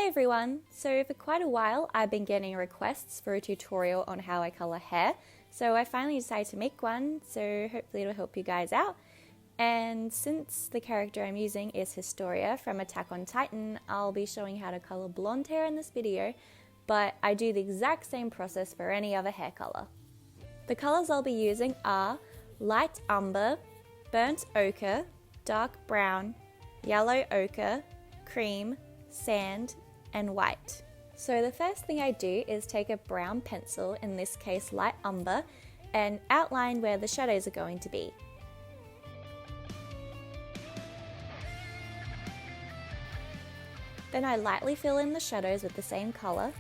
Hey everyone! So for quite a while I've been getting requests for a tutorial on how I colour hair, so I finally decided to make one, so hopefully it'll help you guys out. And since the character I'm using is Historia from Attack on Titan, I'll be showing how to colour blonde hair in this video, but I do the exact same process for any other hair colour. The colours I'll be using are light umber, burnt ochre, dark brown, yellow ochre, cream, sand, and white. So the first thing I do is take a brown pencil, in this case light umber, and outline where the shadows are going to be. Then I lightly fill in the shadows with the same colour.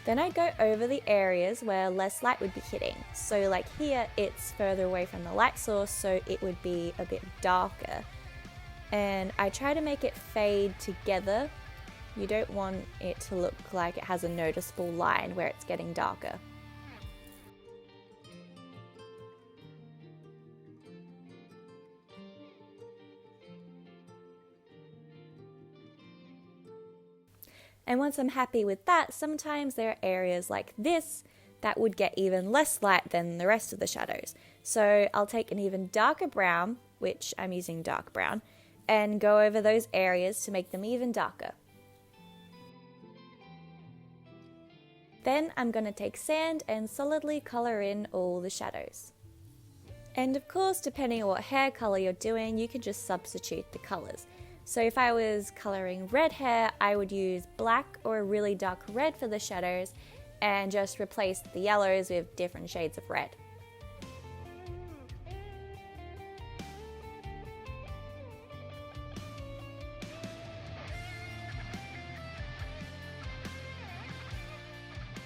Then I go over the areas where less light would be hitting. So like here, it's further away from the light source, so it would be a bit darker. And I try to make it fade together. You don't want it to look like it has a noticeable line where it's getting darker. And once I'm happy with that, sometimes there are areas like this that would get even less light than the rest of the shadows. So I'll take an even darker brown, which I'm using dark brown, and go over those areas to make them even darker. Then I'm going to take sand and solidly colour in all the shadows. And of course, depending on what hair colour you're doing, you can just substitute the colours. So if I was colouring red hair, I would use black or a really dark red for the shadows and just replace the yellows with different shades of red.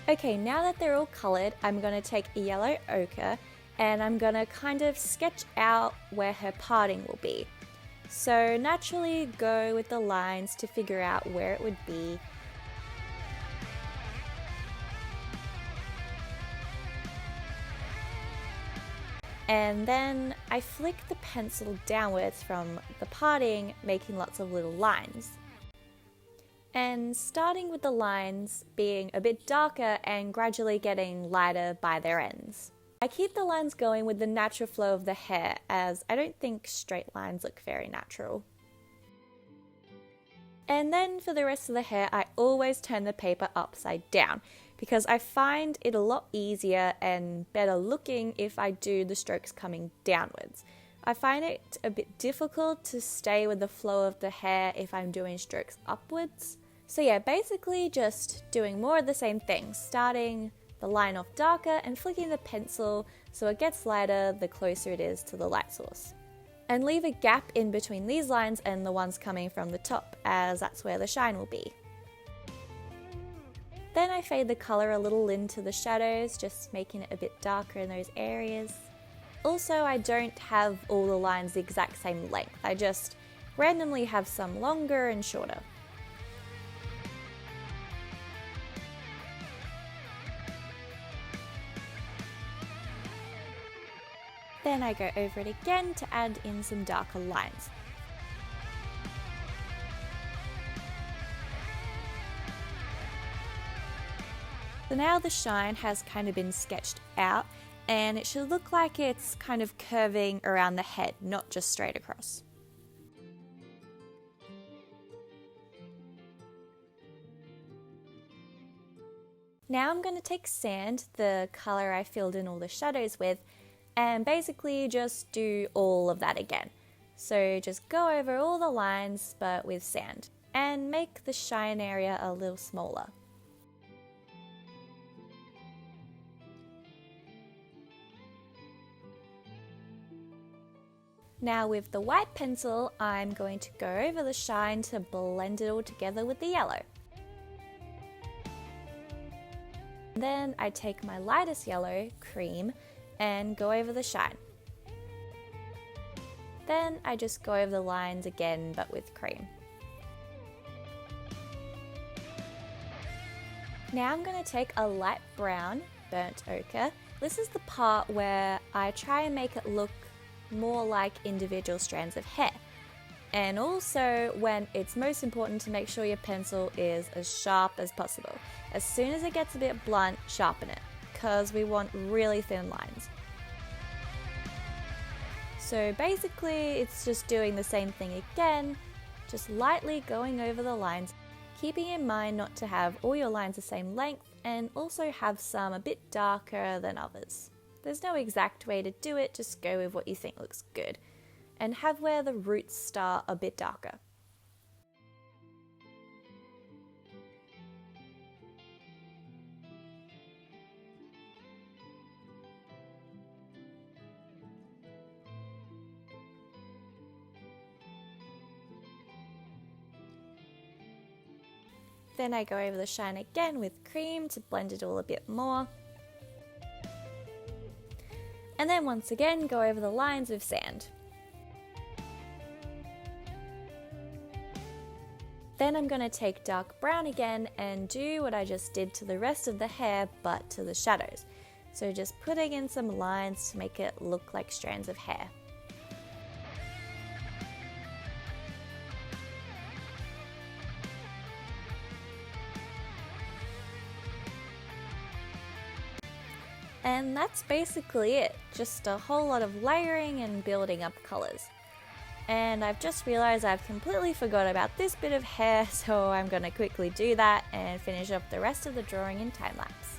Okay, now that they're all coloured, I'm going to take a yellow ochre and I'm going to kind of sketch out where her parting will be. So naturally go with the lines to figure out where it would be. And then I flick the pencil downwards from the parting, making lots of little lines. And starting with the lines being a bit darker and gradually getting lighter by their ends. I keep the lines going with the natural flow of the hair, as I don't think straight lines look very natural. And then for the rest of the hair, I always turn the paper upside down, because I find it a lot easier and better looking if I do the strokes coming downwards. I find it a bit difficult to stay with the flow of the hair if I'm doing strokes upwards. So yeah, basically just doing more of the same thing, starting the line off darker and flicking the pencil so it gets lighter the closer it is to the light source. And leave a gap in between these lines and the ones coming from the top, as that's where the shine will be. Then I fade the colour a little into the shadows, just making it a bit darker in those areas. Also, I don't have all the lines the exact same length, I just randomly have some longer and shorter. Then I go over it again to add in some darker lines. So now the shine has kind of been sketched out, and it should look like it's kind of curving around the head, not just straight across. Now I'm going to take sand, the colour I filled in all the shadows with, and basically just do all of that again. So just go over all the lines but with sand and make the shine area a little smaller. Now with the white pencil, I'm going to go over the shine to blend it all together with the yellow. Then I take my lightest yellow, cream, and go over the shine. Then I just go over the lines again but with cream. Now I'm going to take a light brown, burnt ochre. This is the part where I try and make it look more like individual strands of hair. And also when it's most important to make sure your pencil is as sharp as possible. As soon as it gets a bit blunt, sharpen it, because we want really thin lines. So basically it's just doing the same thing again, just lightly going over the lines, keeping in mind not to have all your lines the same length and also have some a bit darker than others. There's no exact way to do it, just go with what you think looks good. And have where the roots start a bit darker. Then I go over the shine again with cream to blend it all a bit more. And then once again go over the lines with sand. Then I'm going to take dark brown again and do what I just did to the rest of the hair but to the shadows. So just putting in some lines to make it look like strands of hair. And that's basically it, just a whole lot of layering and building up colours. And I've just realised I've completely forgot about this bit of hair, so I'm going to quickly do that and finish up the rest of the drawing in time lapse.